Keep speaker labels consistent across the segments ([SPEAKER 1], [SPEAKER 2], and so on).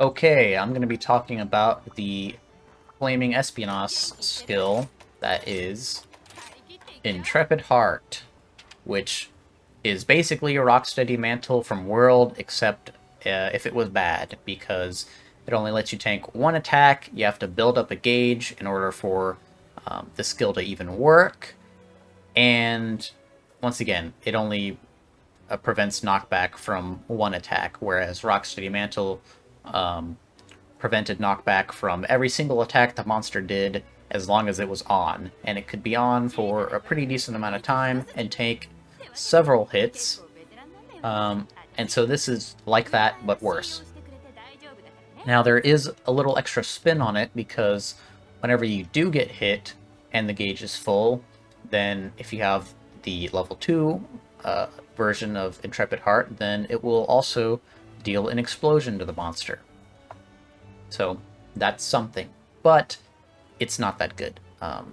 [SPEAKER 1] Okay, I'm going to be talking about the flaming espionage skill that is Intrepid Heart, which is basically a Rocksteady Mantle from World, except if it was bad, because it only lets you tank one attack. You have to build up a gauge in order for the skill to even work, and once again, it only prevents knockback from one attack, whereas Rocksteady Mantle prevented knockback from every single attack the monster did as long as it was on, and it could be on for a pretty decent amount of time and take several hits. And so this is like that, but worse. Now there is a little extra spin on it because whenever you do get hit and the gauge is full, then if you have the level 2 version of Intrepid Heart, then it will also deal an explosion to the monster. So that's something, but it's not that good. I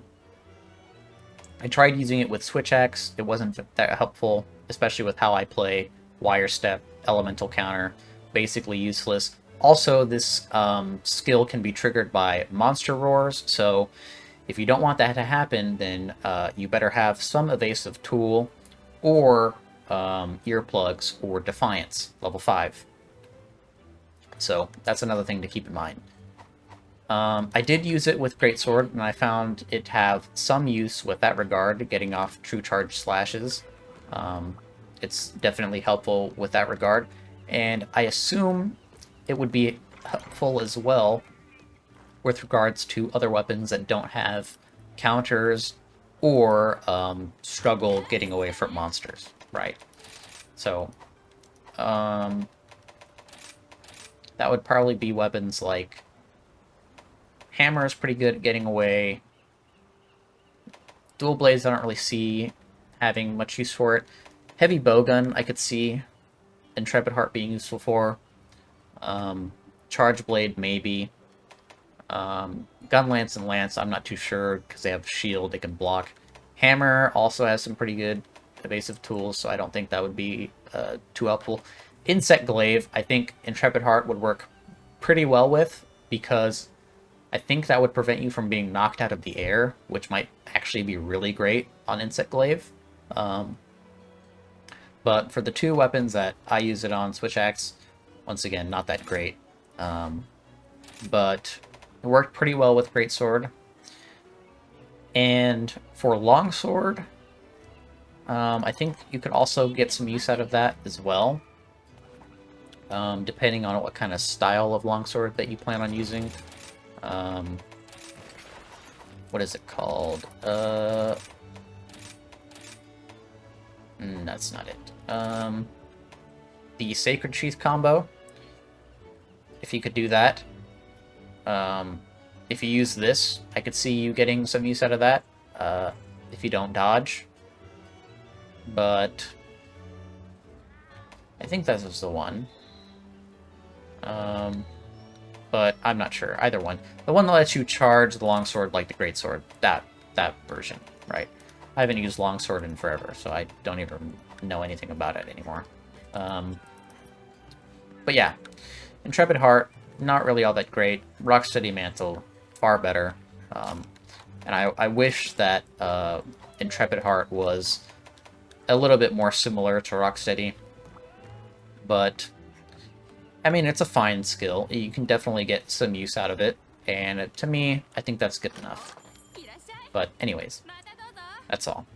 [SPEAKER 1] tried using it with Switch Axe. It wasn't that helpful, especially with how I play Wire Step, Elemental Counter, basically useless. Also, this skill can be triggered by monster roars, so if you don't want that to happen, then you better have some evasive tool or earplugs or Defiance, level 5. So that's another thing to keep in mind. I did use it with Greatsword, and I found it have some use with that regard, getting off true charge slashes. It's definitely helpful with that regard, and I assume it would be helpful as well with regards to other weapons that don't have counters or struggle getting away from monsters, right? So, that would probably be weapons like Hammer is pretty good at getting away. Dual Blades I don't really see having much use for it. Heavy Bowgun I could see Intrepid Heart being useful for. Charge Blade maybe. Gun Lance and Lance I'm not too sure because they have shield, they can block. Hammer also has some pretty good evasive tools, so I don't think that would be too helpful. Insect Glaive I think Intrepid Heart would work pretty well with, because I think that would prevent you from being knocked out of the air, which might actually be really great on Insect Glaive. But for the two weapons that I use it on, Switch Axe, once again, not that great. But it worked pretty well with Greatsword. And for Longsword, I think you could also get some use out of that as well, depending on what kind of style of Longsword that you plan on using. What is it called? That's not it. The Sacred Sheath combo. If you could do that. If you use this, I could see you getting some use out of that. If you don't dodge. But I think this is the one. But I'm not sure. Either one. The one that lets you charge the longsword like the greatsword. That version, right? I haven't used longsword in forever, so I don't even know anything about it anymore. But yeah, Intrepid Heart, not really all that great. Rocksteady Mantle, far better. And I wish that Intrepid Heart was a little bit more similar to Rocksteady. But I mean, it's a fine skill. You can definitely get some use out of it, and to me, I think that's good enough. But anyways, that's all.